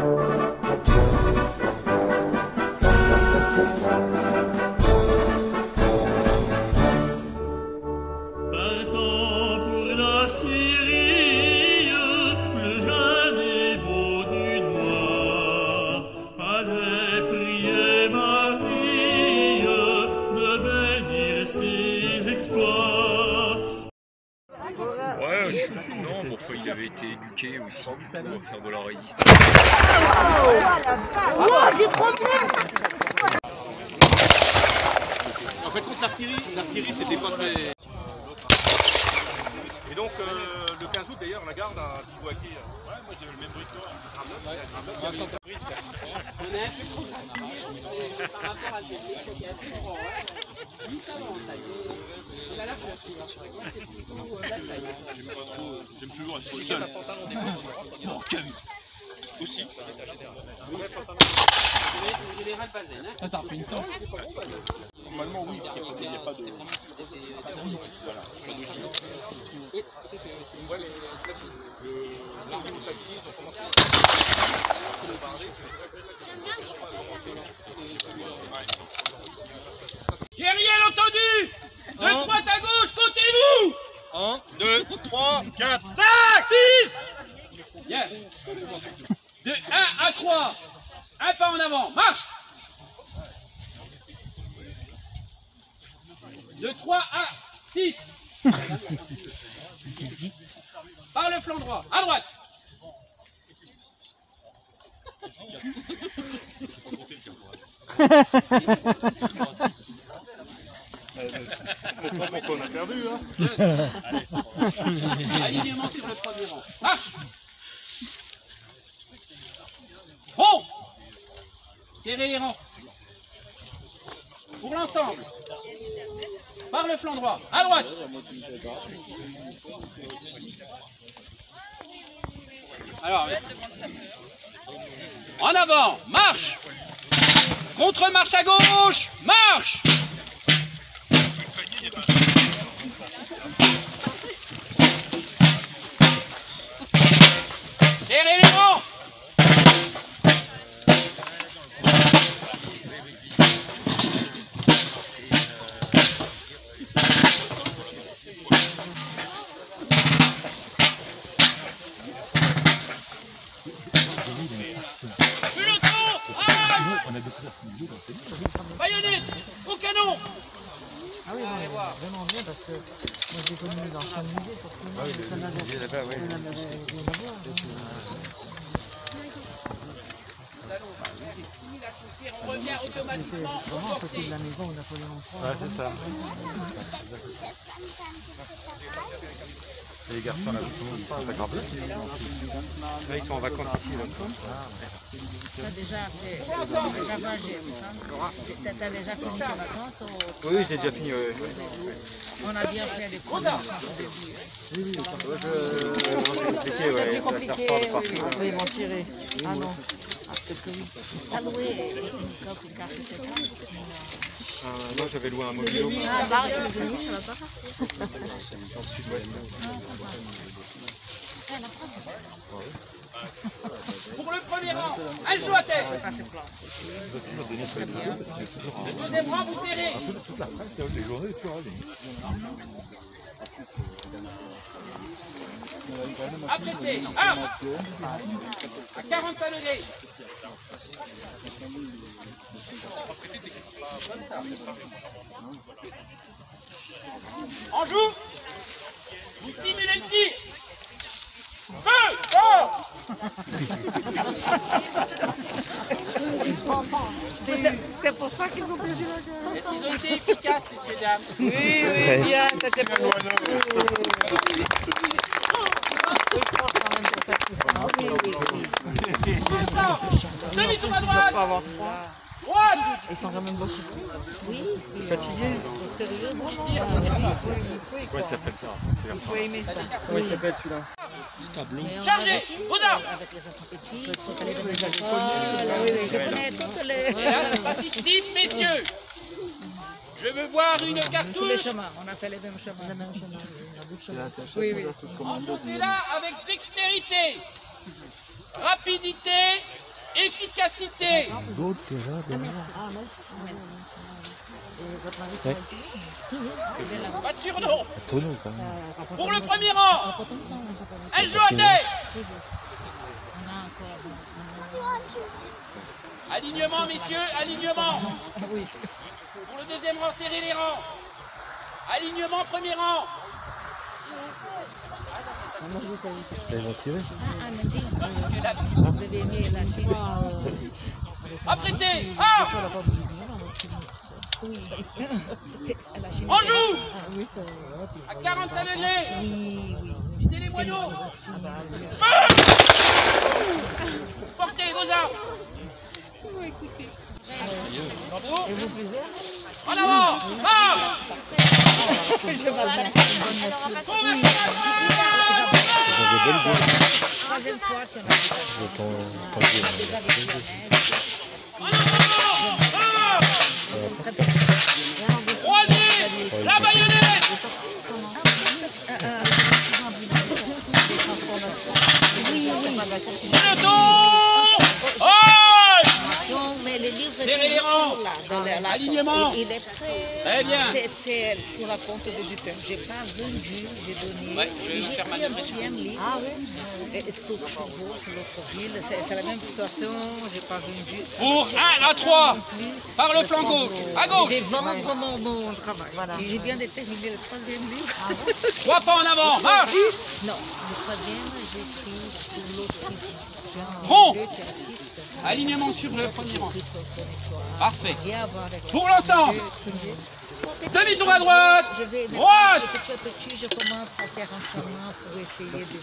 Non, bon, il avait été éduqué aussi pour faire de la résistance. Oh, j'ai trop peur. En fait, contre l'artillerie, c'était pas très... Et donc, le 15 août, d'ailleurs, la garde a bivouaqué. Ouais, moi j'ai eu le même bruit que toi. On est un peu trop graphique par rapport à ce que c'est un peu grand. Juste avant, ça y est. Là, là, c'est plutôt la taille. J'aime toujours être seul. Non, Camille. Aussi. Général Bazen. Attends, fais une sorte. Normalement, oui, parce qu'il n'y a pas de... Voilà. L'armée au papier, forcément, c'est... Guerrier entendu. De droite à gauche, comptez-vous. 1, 2, 3, 4, 5, 6. Bien. De 1 à 3. Un pas en avant. Marche. De 3 à 6. Par le flanc droit. À droite. on a perdu, hein. Alignement sur le premier rang. Marche. Bon. Serrez les rangs. Pour l'ensemble. Par le flanc droit. À droite. Alors, en avant. Marche. Contre-marche à gauche. Marche. Serrez les rangs. Baïonnette au canon. Ah oui, vraiment bien parce que moi j'ai connu l'ancien musée surtout. Ah oui, le musée là-bas, oui. On revient automatiquement au vraiment à côté porté. de la maison où Napoléon III. Ouais, c'est ça. Et les garçons là, tout le monde parle d'accord bleu. Là, ils sont en vacances ici. Tu as déjà fait, t'as déjà fini tes vacances Oui, j'ai déjà fini. On a bien fait des cours. J'ai expliqué, ouais. C'est compliqué, oui, ils vont tirer. Ah non. T'as loué une carte, etc. Non, j'avais loué un mobile. Ah, bah, le genou, ça va pas. Dans le sud-ouest. Pour le premier rang, un genou à terre. Le deuxième rang, vous serrez. Toute la presse, les journées, tu vois. Apprêtez. 1 à 45 degrés. En joue. Vous stimulez le tir. Feu. C'est pour ça qu'ils ont perdu la gueule. Est-ce qu'ils ont été efficaces, messieurs, dames? Oui, bien, c'était pour Demi-tour à droite. Droite. Ils sont quand même beaucoup. Oui. Fatigué. Sérieux, Ouais, ça s'appelle ça. il faut aimer ça. Comment il s'appelle celui-là? Chargez. Aux armes. Avec les enfants petits, toutes les écoles. Oui, je connais toutes les... Et là, c'est parti. Dites, messieurs. Je veux voir une Tous les cartouche. chemins, on a fait les mêmes chemins. Les mêmes chemins, oui, oui. Enfoncez-la avec dextérité, rapidité Efficacité. D'autres que là, Voiture non. tonneau quand même. Pour le premier rang. Un genou à terre. Alignement, messieurs, alignement. Pour le deuxième rang, serrez les rangs. Alignement, premier rang. Ils vont tirer. Apprêtez. Ah. On joue. À 45 degrés. Videz les moyaux. Portez vos armes. Bravo. En avant. Marche. Troisième fois qu'il y en a. Croisez la baïonnette. Serrez les rangs. Alignement. Il est prêt. Très bien. C'est sur la compte de buteur. J'ai pas vendu, j'ai donné. Ouais, je vais faire ma j'ai pris un deuxième livre. Ah oui. Et sur l'autre ville, c'est la même situation. J'ai pas vendu. Pour 1 à 3. Par le flanc gauche. À Je gauche. vais vendre mon travail. Voilà. Et j'ai bien déterminé le troisième livre. 3 pas en avant. Marche. Non, le troisième, j'ai pris sur l'autre ville. Front. Alignement sur le premier rang. Parfait. Pour l'ensemble. Demi-tour à droite. Droite. Petit à petit, je commence à faire un chemin pour essayer de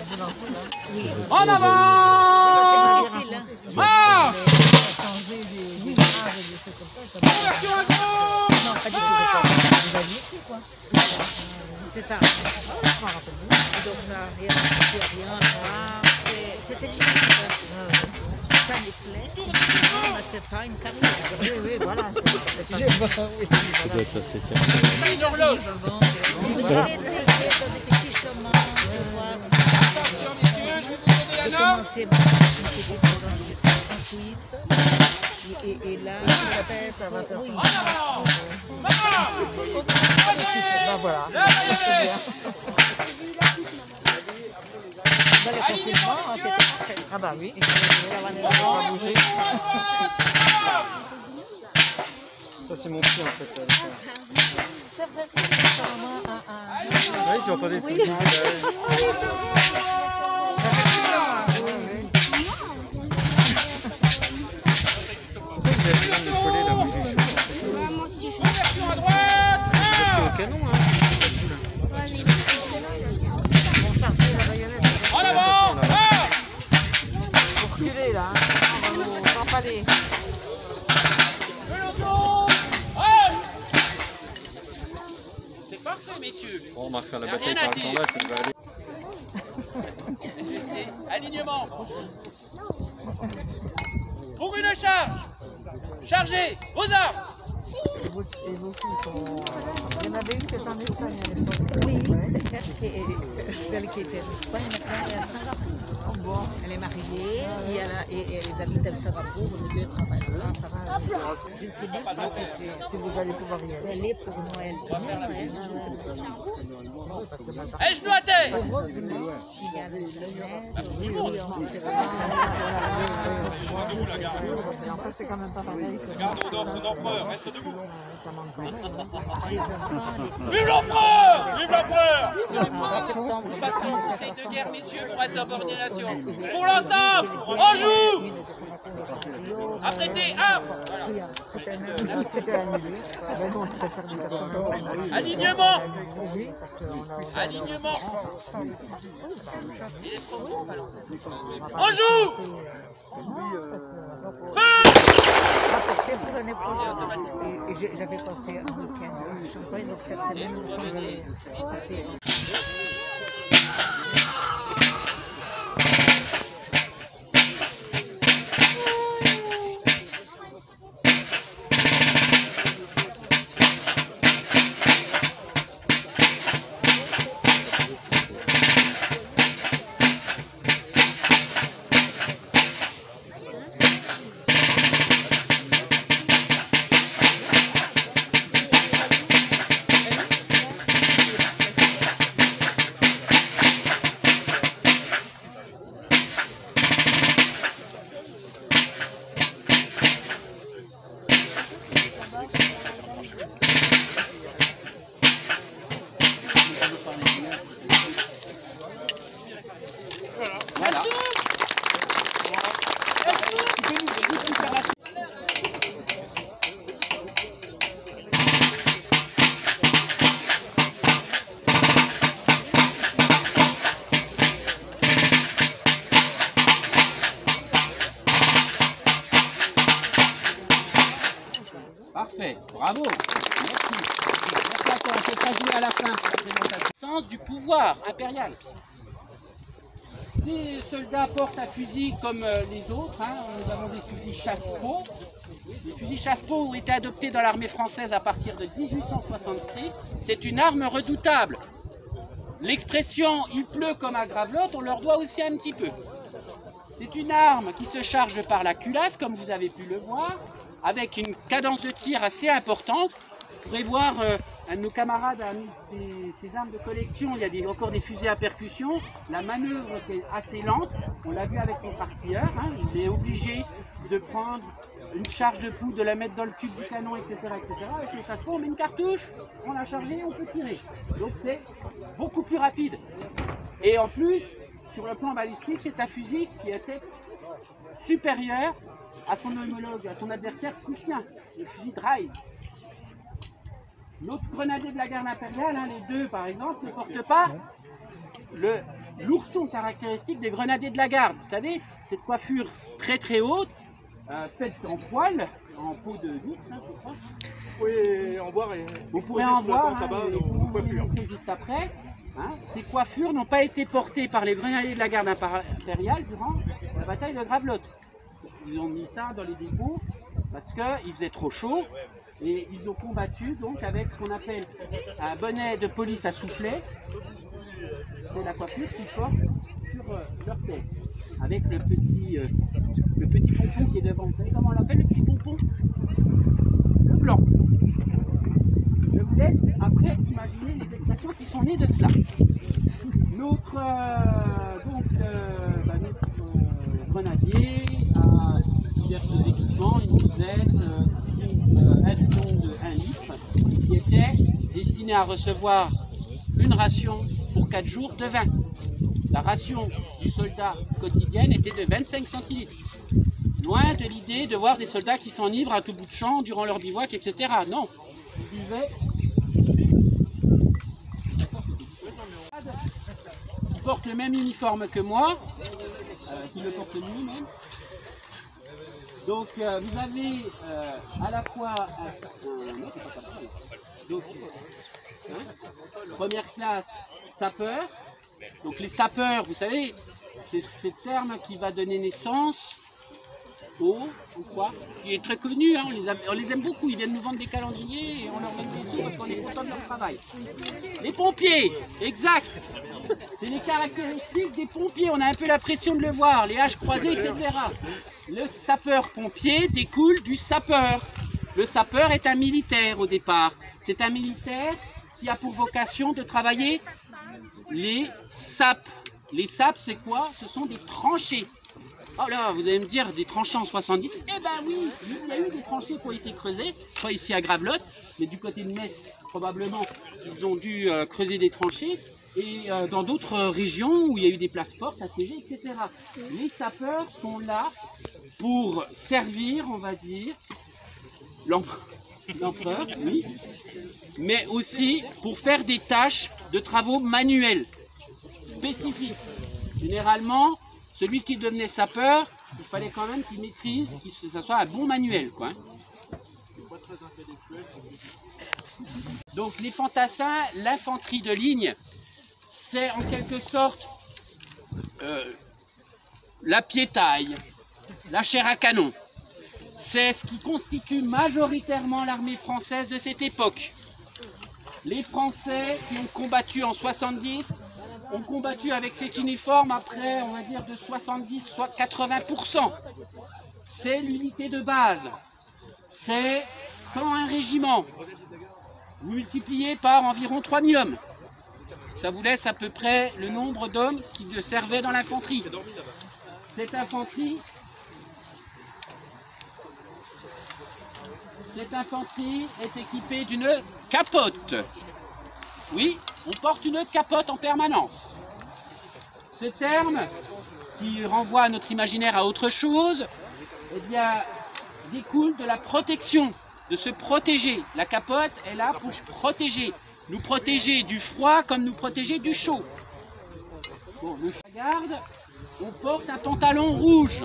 vraiment... En avant. C'est difficile, hein. Marche. Non, Conversion à gauche. pas du tout. C'est ça. Donc ça, rien. C'était difficile. Ça me plaît. Non, c'est pas une carrière. Oui, voilà. Ça doit être la 7e. C'est une horloge. J'ai essayé dans des petits chemins de voir. Attention, messieurs, je vais vous donner la J'ai norme. commencé ma petite en Suisse. Et là, ça va faire. En avant. Marche. Croisez. Voilà. La baïonnette. Dans les confinements, c'était parfait. Ah bah oui. On va bouger. Ça c'est mon pied en fait. C'est vrai que c'est apparemment un... Oui, j'ai entendu ce que tu disais. Conversion à droite. Au canon, hein. En avant. Marche. Faut reculer là. On va pas aller. Peloton. Halt. C'est parfait, messieurs. Bon, on va faire la Y a bataille rien à par le temps là, ça va aller. Alignement. Pour une charge. Chargez aux armes. Et vos filles sont... Il y en avait une qui était en Espagne à l'époque. Oui, celle qui était en Espagne, maintenant elle est mariée et elle habite à Sarrabourg, le lieu de travail là. Je ne sais même pas Si vous allez pouvoir y aller. elle est pour Noël. Un genou à terre. Heureusement, il y a le neige. Tout le monde. En fait, c'est quand même pas pareil. Garde au nord, son empereur, reste debout. Ça manque quand même. Les enfants, Vive l'empereur. Vive l'empereur. Nous passons au conseil de guerre, messieurs, pour la subordination. Pour l'ensemble, on joue. Apprêtez, armes. Alignement. Alignement. Il est trop haut, balance. On joue. Feu. Apporté pour l'année prochaine. Et j'avais pensé un week-end au Champagne, donc certainement. Parfait, bravo. Merci. Merci à toi, on se fera jouer à la fin pour la présentation. Sens du pouvoir impérial. Ces soldats portent un fusil comme les autres, hein. Nous avons des fusils chasse-peau. Les fusils chasse-peau ont été adoptés dans l'armée française à partir de 1866. C'est une arme redoutable. L'expression « il pleut comme à Gravelotte », on leur doit aussi un petit peu. C'est une arme qui se charge par la culasse, comme vous avez pu le voir, avec une cadence de tir assez importante. Vous pourrez voir, un de nos camarades a mis ses armes de collection, il y a encore des fusées à percussion. La manœuvre est assez lente, on l'a vu avec son partilleur, hein, il est obligé de prendre une charge de poudre, de la mettre dans le tube du canon, etc. etc. Avec le chasse-peau, on met une cartouche, on l'a chargée, on peut tirer. Donc c'est beaucoup plus rapide. Et en plus, sur le plan balistique, c'est un fusil qui était supérieur à son homologue, à son adversaire prussien, le fusil Drive. L'autre grenadier de la garde impériale, hein, les deux par exemple, ne portent pas l'ourson caractéristique des grenadiers de la garde. Vous savez, cette coiffure très très haute, faite en poil, en peau de d'ours, hein, c'est ça. Vous pourrez en voir, juste après. Hein. Ces coiffures n'ont pas été portées par les grenadiers de la garde impériale durant la bataille de Gravelotte. Ils ont mis ça dans les dépôts parce qu'il faisait trop chaud et ils ont combattu donc avec ce qu'on appelle un bonnet de police à soufflet. C'est la coiffure qu'ils portent sur leur tête avec le petit pompon qui est devant. Vous savez comment on l'appelle, le petit pompon? Le blanc. Je vous laisse après imaginer les expressions qui sont nées de cela. Notre grenadier a divers équipements, une douzaine, un bidon de 1 litre, qui était destiné à recevoir une ration pour 4 jours de vin. La ration du soldat quotidienne était de 25 centilitres. Loin de l'idée de voir des soldats qui s'enivrent à tout bout de champ durant leur bivouac, etc. Non, ils buvaient. Qui porte le même uniforme que moi, qui le porte mieux même. Donc vous avez à la fois première classe sapeur. Donc les sapeurs, vous savez, c'est ce terme qui va donner naissance au quoi, qui est très connu, hein, on les aime beaucoup, ils viennent nous vendre des calendriers et on leur donne des sous parce qu'on est content de leur travail. Les pompiers, exact, c'est les caractéristiques des pompiers, on a un peu la pression de le voir, les haches croisées, etc. Le sapeur-pompier découle du sapeur. Le sapeur est un militaire au départ, c'est un militaire qui a pour vocation de travailler les sapes. Les sapes, c'est quoi? Ce sont des tranchées. Oh là, vous allez me dire, des tranchées en 70? Eh ben oui, il y a eu des tranchées qui ont été creusées, pas ici à Gravelotte, mais du côté de Metz, probablement, ils ont dû creuser des tranchées, et dans d'autres régions où il y a eu des places fortes, assiégées, etc. Les sapeurs sont là pour servir, on va dire, l'empereur, oui, mais aussi pour faire des tâches de travaux manuels, spécifiques. Généralement, celui qui devenait sapeur, il fallait quand même qu'il maîtrise, que ça soit un bon manuel, quoi. Donc les fantassins, l'infanterie de ligne, c'est en quelque sorte la piétaille, la chair à canon. C'est ce qui constitue majoritairement l'armée française de cette époque. Les Français qui ont combattu en 70 ont combattu avec cet uniforme après, on va dire, de 70, soit 80%. C'est l'unité de base. C'est 101 régiments. Vous multipliez par environ 3000 hommes. Ça vous laisse à peu près le nombre d'hommes qui servaient dans l'infanterie. Cette infanterie est équipée d'une capote. Oui, on porte une capote en permanence. Ce terme, qui renvoie à notre imaginaire à autre chose, eh bien, découle de la protection, de se protéger. La capote est là pour protéger. Nous protéger du froid comme nous protéger du chaud. Bon, le garde, on porte un pantalon rouge.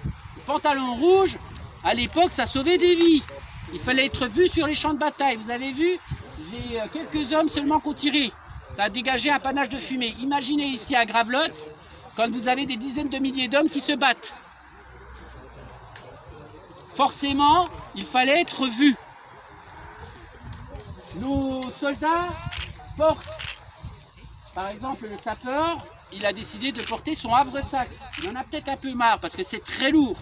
Le pantalon rouge, à l'époque, ça sauvait des vies. il fallait être vu sur les champs de bataille. Vous avez vu, j'ai quelques hommes seulement qui ont tiré. Ça a dégagé un panache de fumée. Imaginez ici à Gravelotte, quand vous avez des dizaines de milliers d'hommes qui se battent. Forcément, il fallait être vu. Nos soldats portent, par exemple le sapeur, il a décidé de porter son havresac. Il en a peut-être un peu marre parce que c'est très lourd.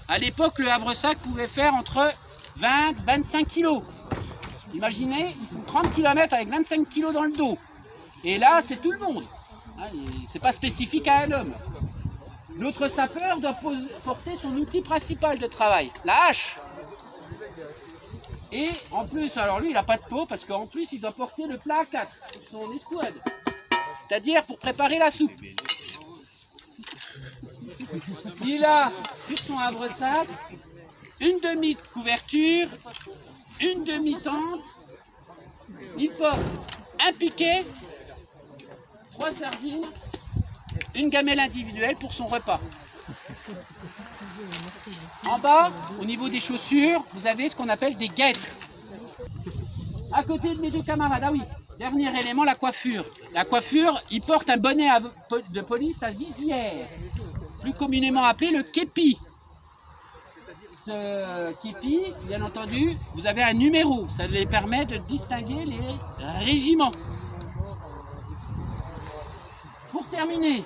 À l'époque, le havresac pouvait faire entre 20 et 25 kilos. Imaginez, ils font 30 km avec 25 kilos dans le dos. Et là, c'est tout le monde. C'est pas spécifique à un homme. Notre sapeur doit porter son outil principal de travail, la hache. Et en plus, alors lui, il n'a pas de peau parce qu'en plus, il doit porter le plat à 4 pour son escouade. C'est-à-dire pour préparer la soupe. Il a sur son havresac une demi-couverture, une demi-tente. Il porte un piquet, 3 sardines, une gamelle individuelle pour son repas. En bas, au niveau des chaussures, vous avez ce qu'on appelle des guêtres. À côté de mes deux camarades, ah oui, dernier élément, la coiffure. La coiffure, il porte un bonnet de police à visière, plus communément appelé le képi. Ce képi, bien entendu, vous avez un numéro, ça les permet de distinguer les régiments. Pour terminer,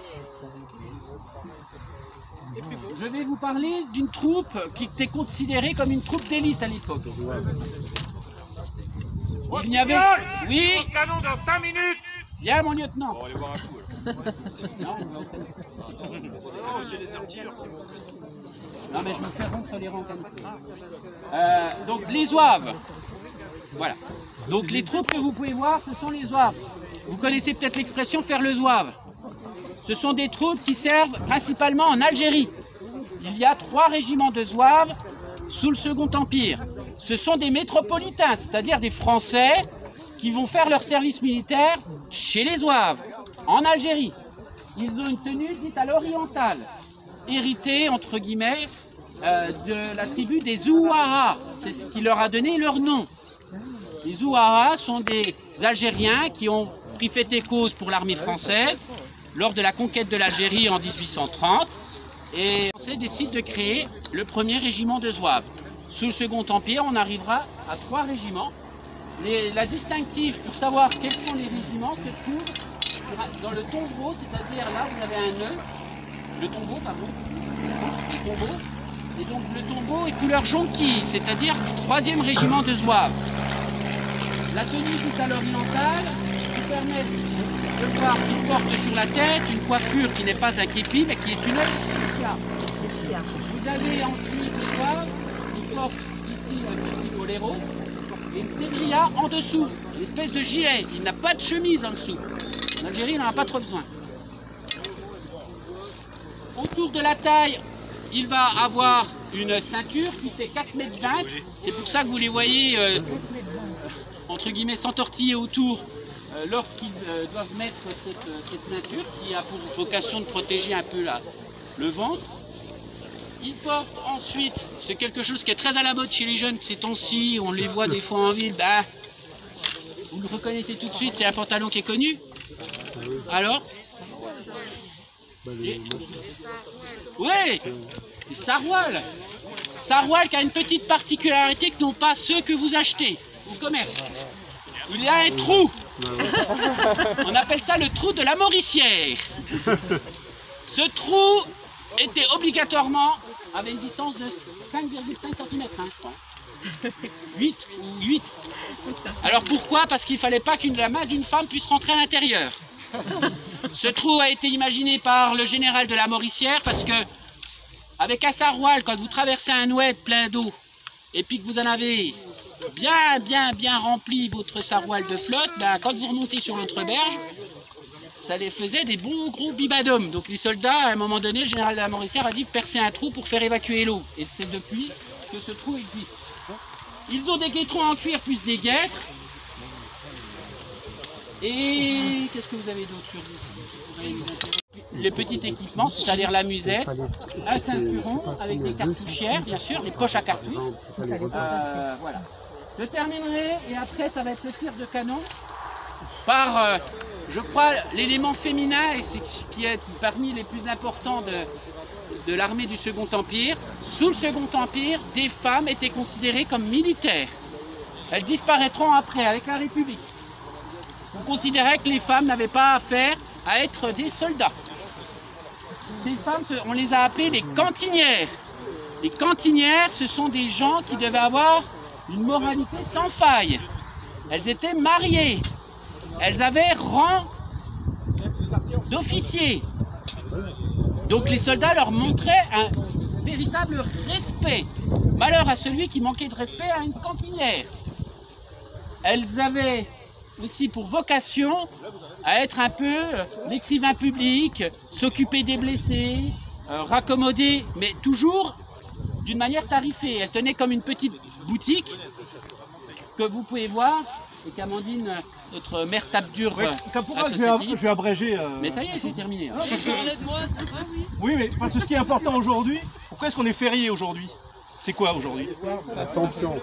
je vais vous parler d'une troupe qui était considérée comme une troupe d'élite à l'époque. Il y avait... Oui. Canon dans 5 minutes. Viens mon lieutenant. On va aller voir un coup. Non mais je me fais rompre les rangs comme ça. Donc les zouaves. Voilà. Donc les troupes que vous pouvez voir, ce sont les zouaves. Vous connaissez peut-être l'expression faire le zouave. Ce sont des troupes qui servent principalement en Algérie. Il y a 3 régiments de zouaves sous le Second Empire. Ce sont des métropolitains, c'est-à-dire des Français qui vont faire leur service militaire chez les zouaves, en Algérie. Ils ont une tenue dite à l'orientale, héritée, entre guillemets, de la tribu des Zouaras. C'est ce qui leur a donné leur nom. Les Zouaras sont des Algériens qui ont pris fait et cause pour l'armée française lors de la conquête de l'Algérie en 1830. Et les Français décident de créer le premier régiment de zouaves. Sous le Second Empire, on arrivera à 3 régiments. La distinctive pour savoir quels sont les régiments se trouve dans le tombeau, c'est-à-dire là vous avez un nœud, le tombeau, pardon, le tombeau, et donc le tombeau est couleur jonquille, c'est-à-dire du 3e régiment de zouaves. La tenue dite à l'orientale qui permet de voir qu'il porte sur la tête une coiffure qui n'est pas un képi, mais qui est une chia. Vous avez ensuite le zouave qui porte ici un petit boléro et une cédria en dessous, une espèce de gilet. Il n'a pas de chemise en dessous. En Algérie, il n'en a pas trop besoin. Autour de la taille, il va avoir une ceinture qui fait 4,20 m. C'est pour ça que vous les voyez, entre guillemets, s'entortiller autour lorsqu'ils doivent mettre cette ceinture qui a pour vocation de protéger un peu le ventre. Il porte ensuite, c'est quelque chose qui est très à la mode chez les jeunes ces temps-ci, on les voit des fois en ville, vous le reconnaissez tout de suite, c'est un pantalon qui est connu. Alors oui, les sarouals. Saroual qui a une petite particularité que n'ont pas ceux que vous achetez au commerce. Il y a un trou. On appelle ça le trou de la Mauricière. Ce trou était obligatoirement avec une distance de 5,5 cm, hein, je crois. 8 ou 8. Alors pourquoi? Parce qu'il ne fallait pas la main d'une femme puisse rentrer à l'intérieur. Ce trou a été imaginé par le général de la Mauricière parce que avec un saroual, quand vous traversez un oued plein d'eau et puis que vous en avez bien rempli votre saroual de flotte, quand vous remontez sur l'entreberge, ça les faisait des bons gros bibadums. Donc les soldats, à un moment donné, le général de la Mauricière a dit percer un trou pour faire évacuer l'eau. Et c'est depuis que ce trou existe. Ils ont des guêtrons en cuir plus des guêtres. Et qu'est-ce que vous avez d'autre sur vous? le petit équipement, c'est-à-dire la musette, un ceinturon avec des cartouchières, bien sûr, des poches à cartouches. Voilà. Je terminerai et après ça va être le tir de canon par, je crois, l'élément féminin, et c'est ce qui est parmi les plus importants de l'armée du Second Empire. Sous le Second Empire, des femmes étaient considérées comme militaires. Elles disparaîtront après, avec la République. On considérait que les femmes n'avaient pas affaire à être des soldats. Ces femmes, on les a appelées les cantinières. Les cantinières, ce sont des gens qui devaient avoir une moralité sans faille. Elles étaient mariées. Elles avaient rang d'officier. Donc les soldats leur montraient un véritable respect. Malheur à celui qui manquait de respect à une cantinière. Elles avaient aussi pour vocation à être un peu l'écrivain public, s'occuper des blessés, raccommoder, mais toujours d'une manière tarifée. Elles tenaient comme une petite boutique que vous pouvez voir et qu'Amandine, notre mère tape dure, je vais abréger. Mais ça y est, j'ai terminé. Hein. Oui, mais parce que ce qui est important aujourd'hui, pourquoi est-ce qu'on est férié aujourd'hui? C'est quoi aujourd'hui? L'Assomption.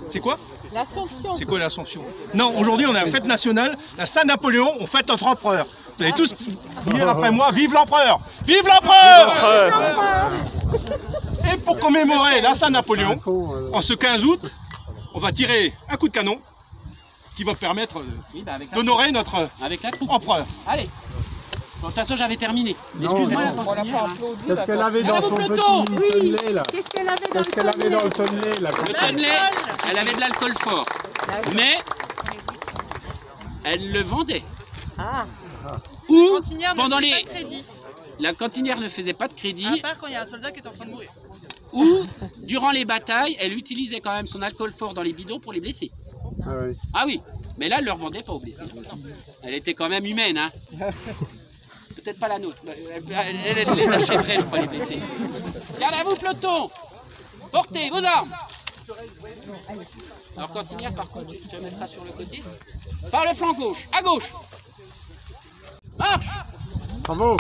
C'est quoi? L'Assomption. C'est quoi l'Assomption? Non, aujourd'hui on a une fête nationale, la Saint-Napoléon, on fête notre empereur. Vous allez tous dire après moi, vive l'empereur! Vive l'empereur! Et pour commémorer la Saint-Napoléon, en ce 15 août, on va tirer un coup de canon, ce qui va permettre d'honorer notre empereur. Allez. Bon, de toute façon, j'avais terminé. Excuse-moi la cantinière. Qu'est-ce qu'elle avait dans son petit tonnelet là? Qu'est-ce qu'elle avait dans le tonnelet? Le tonnelet, elle avait de l'alcool fort. Mais elle le vendait. Ah. Ou pendant les... La cantinière ne faisait pas de crédit. À part quand il y a un soldat qui est en train de mourir. Ou, durant les batailles, elle utilisait quand même son alcool fort dans les bidons pour les blessés. Ah oui. Ah oui, mais là, elle ne le revendait pas aux blessés. Elle était quand même humaine, hein. Peut-être pas la nôtre. Elle les achèterait, je crois, les blessés. Garde à vous, peloton. Portez vos armes. Alors, cantinière, par contre, tu te mettras sur le côté. Par le flanc gauche, à gauche. Marche. Bravo.